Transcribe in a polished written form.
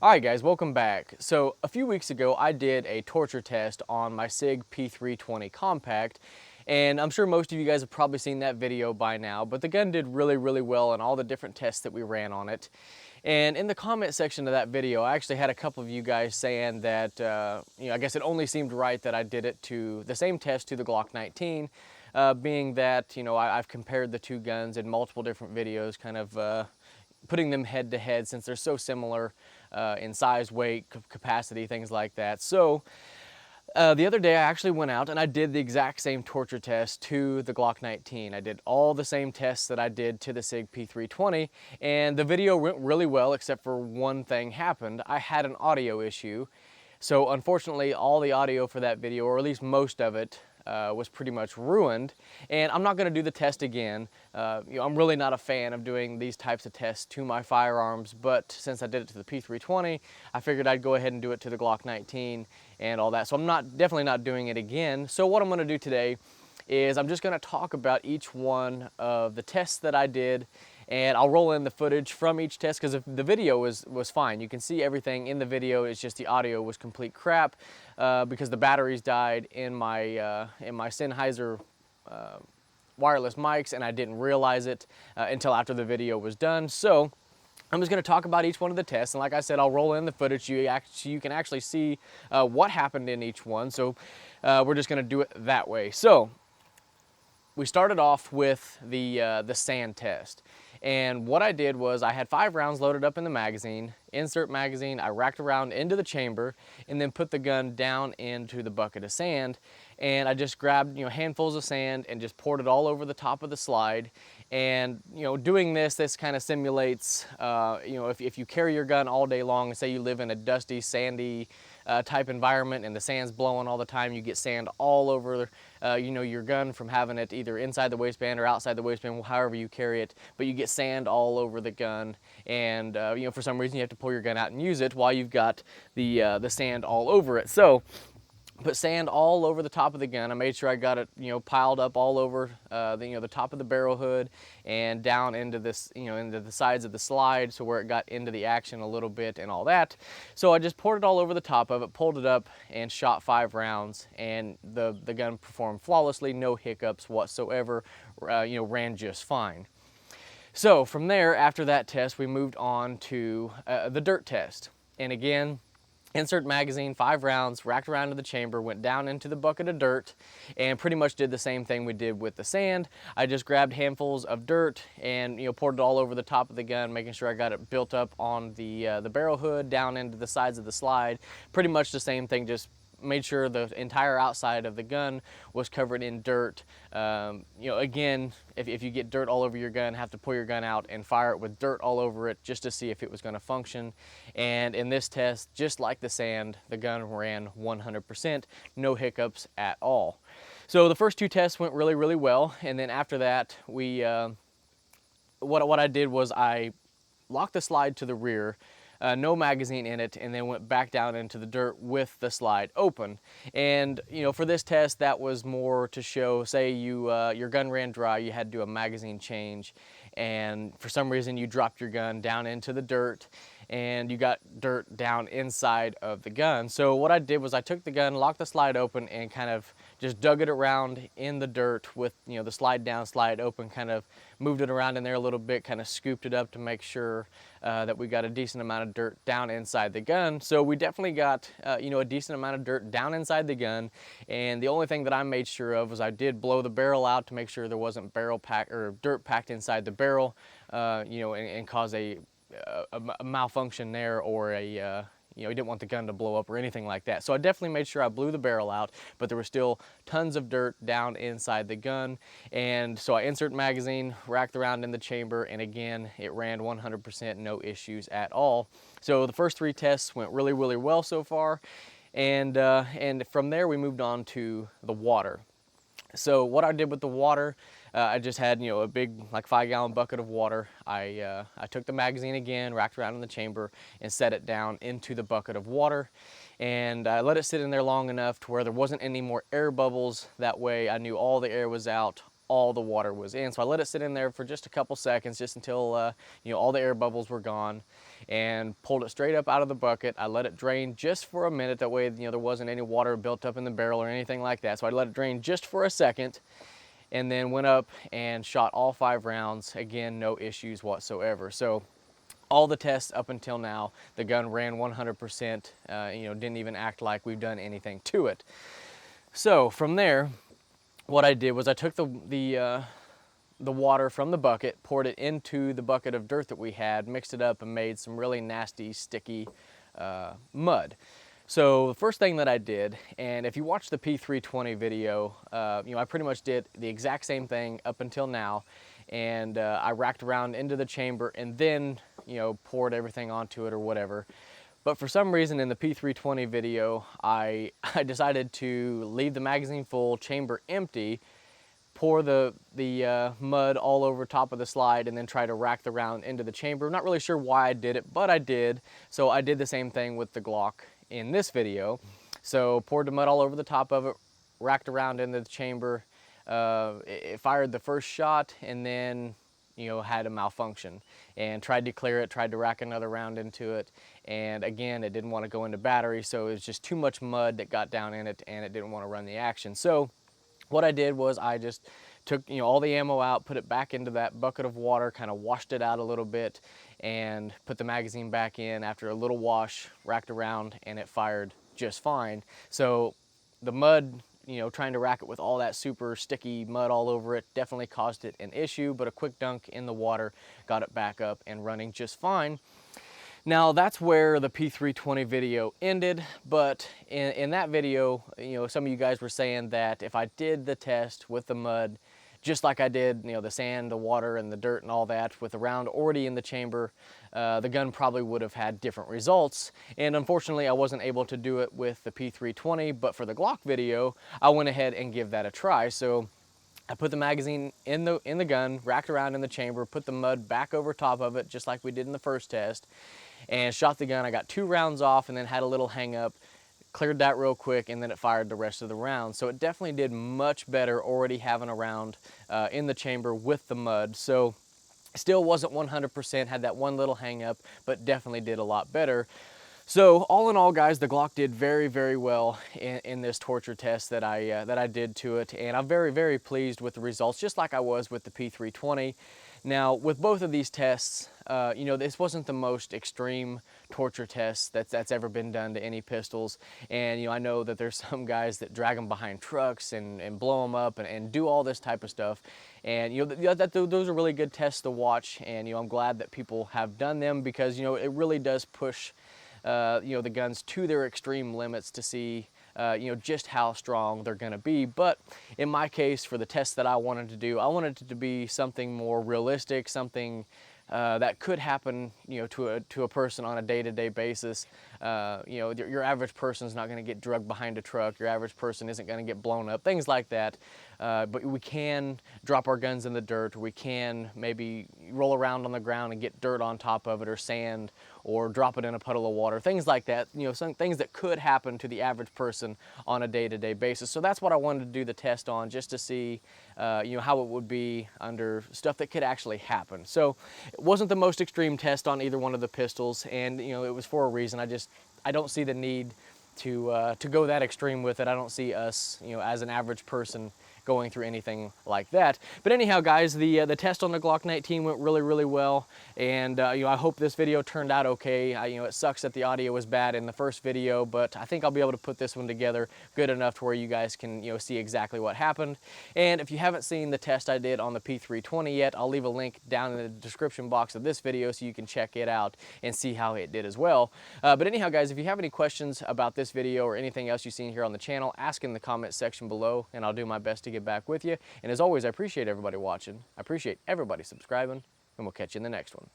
Alright guys, welcome back. So a few weeks ago I did a torture test on my SIG p320 compact, and I'm sure most of you guys have probably seen that video by now, but the gun did really well in all the different tests that we ran on it. And in the comment section of that video, I actually had a couple of you guys saying that, I guess it only seemed right that I did it to the same test to the Glock 19, being that, I've compared the two guns in multiple different videos, kind of putting them head to head since they're so similar in size, weight, capacity, things like that. So the other day I actually went out and I did the exact same torture test to the Glock 19. I did all the same tests that I did to the SIG P320, and the video went really well except for one thing happened. I had an audio issue. So unfortunately all the audio for that video, or at least most of it, was pretty much ruined, and I'm not going to do the test again. I'm really not a fan of doing these types of tests to my firearms, but since I did it to the P320, I figured I'd go ahead and do it to the Glock 19 and all that. So I'm definitely not doing it again. So what I'm going to do today is I'm just going to talk about each one of the tests that I did, and I'll roll in the footage from each test because the video was fine. You can see everything in the video. It's just the audio was complete crap because the batteries died in my Sennheiser wireless mics, and I didn't realize it until after the video was done. So I'm just going to talk about each one of the tests, and like I said, I'll roll in the footage so you can actually see what happened in each one. So we're just going to do it that way. So we started off with the sand test. And what I did was I had 5 rounds loaded up in the magazine, insert magazine, I racked around into the chamber, and then put the gun down into the bucket of sand. And I just grabbed, handfuls of sand and just poured it all over the top of the slide. And, doing this kind of simulates, if you carry your gun all day long and say you live in a dusty, sandy type environment and the sand's blowing all the time, you get sand all over, your gun from having it either inside the waistband or outside the waistband, however you carry it, but you get sand all over the gun. And, for some reason you have to pull your gun out and use it while you've got the sand all over it. So put sand all over the top of the gun. I made sure I got it, piled up all over the top of the barrel hood and down into this, into the sides of the slide, so where it got into the action a little bit and all that. So I just poured it all over the top of it, pulled it up, and shot 5 rounds, and the gun performed flawlessly, no hiccups whatsoever, ran just fine. So from there, after that test, we moved on to the dirt test. And again, insert magazine, 5 rounds, racked around to the chamber, went down into the bucket of dirt, and pretty much did the same thing we did with the sand. I just grabbed handfuls of dirt and poured it all over the top of the gun, making sure I got it built up on the barrel hood, down into the sides of the slide. Pretty much the same thing, just made sure the entire outside of the gun was covered in dirt. Again, if you get dirt all over your gun, have to pull your gun out and fire it with dirt all over it just to see if it was going to function. And in this test, just like the sand, the gun ran 100%, no hiccups at all. So the first 2 tests went really well, and then after that, what I did was I locked the slide to the rear, no magazine in it, and then went back down into the dirt with the slide open. And for this test, that was more to show, say your gun ran dry, you had to do a magazine change, and for some reason you dropped your gun down into the dirt and you got dirt down inside of the gun. So what I did was I took the gun, locked the slide open, and kind of just dug it around in the dirt with the slide down, slide open, kind of moved it around in there a little bit, kind of scooped it up to make sure that we got a decent amount of dirt down inside the gun. So we definitely got a decent amount of dirt down inside the gun, and the only thing that I made sure of was I did blow the barrel out to make sure there wasn't dirt packed inside the barrel, and cause a malfunction there, or you didn't want the gun to blow up or anything like that. So I definitely made sure I blew the barrel out, but there was still tons of dirt down inside the gun. And so I insert magazine, racked around in the chamber, and again, it ran 100%, no issues at all. So the first 3 tests went really well so far. And from there, we moved on to the water. So what I did with the water, I just had a big 5-gallon bucket of water. I took the magazine again, racked around in the chamber, and set it down into the bucket of water, and I let it sit in there long enough to where there wasn't any more air bubbles. That way I knew all the air was out, all the water was in. So I let it sit in there for just a couple seconds, just until all the air bubbles were gone. and pulled it straight up out of the bucket. I let it drain just for a minute. That way, there wasn't any water built up in the barrel or anything like that. So I let it drain just for a second, and then went up and shot all 5 rounds. Again, no issues whatsoever. So all the tests up until now, the gun ran 100%, didn't even act like we've done anything to it. So from there, what I did was I took the water from the bucket, poured it into the bucket of dirt that we had, mixed it up, and made some really nasty, sticky mud. So the first thing that I did, and if you watch the p320 video, I pretty much did the exact same thing up until now, and I racked around into the chamber and then, poured everything onto it or whatever. But for some reason in the p320 video, I decided to leave the magazine full, chamber empty, pour the mud all over top of the slide, and then try to rack the round into the chamber. I'm not really sure why I did it, but I did. So I did the same thing with the Glock in this video. So poured the mud all over the top of it, racked around into the chamber. It fired the first shot, and then had a malfunction, and tried to clear it, tried to rack another round into it, and again, it didn't want to go into battery, so it was just too much mud that got down in it, and it didn't want to run the action. So what I did was I just took all the ammo out, put it back into that bucket of water, kind of washed it out a little bit, and put the magazine back in after a little wash, racked around, and it fired just fine. So the mud, trying to rack it with all that super sticky mud all over it definitely caused it an issue, but a quick dunk in the water got it back up and running just fine. Now that's where the p320 video ended, but in that video, some of you guys were saying that if I did the test with the mud, just like I did, the sand, the water, and the dirt and all that, with the round already in the chamber, the gun probably would have had different results. And unfortunately, I wasn't able to do it with the p320, but for the Glock video, I went ahead and give that a try. So I put the magazine in the gun, racked around in the chamber, put the mud back over top of it, just like we did in the first test, and shot the gun. I got 2 rounds off and then had a little hang up, cleared that real quick, and then it fired the rest of the round. So it definitely did much better already having a round in the chamber with the mud. So still wasn't 100%, had that one little hang up, but definitely did a lot better. So all in all, guys, the Glock did very, very well in this torture test that I did to it, and I'm very, very pleased with the results, just like I was with the p320. Now, with both of these tests, this wasn't the most extreme torture test that's ever been done to any pistols. And, I know that there's some guys that drag them behind trucks and blow them up and do all this type of stuff. And, those are really good tests to watch. And, I'm glad that people have done them because, it really does push the guns to their extreme limits to see just how strong they're gonna be. But in my case, for the test that I wanted to do, I wanted it to be something more realistic, something that could happen, to a person on a day-to-day basis. Your average person's not gonna get drugged behind a truck. Your average person isn't gonna get blown up, things like that. But we can drop our guns in the dirt. We can maybe roll around on the ground and get dirt on top of it, or sand, or drop it in a puddle of water, things like that. Some things that could happen to the average person on a day-to-day basis. So that's what I wanted to do the test on, just to see how it would be under stuff that could actually happen. So it wasn't the most extreme test on either one of the pistols, and it was for a reason. I don't see the need to go that extreme with it. I don't see us, as an average person, going through anything like that. But anyhow, guys, the test on the Glock 19 went really, really well, and I hope this video turned out okay. It sucks that the audio was bad in the first video, but I think I'll be able to put this one together good enough to where you guys can see exactly what happened. And if you haven't seen the test I did on the p320 yet, I'll leave a link down in the description box of this video so you can check it out and see how it did as well. But anyhow, guys, if you have any questions about this video or anything else you've seen here on the channel, ask in the comment section below, and I'll do my best to get back with you. And as always, I appreciate everybody watching. I appreciate everybody subscribing, and we'll catch you in the next one.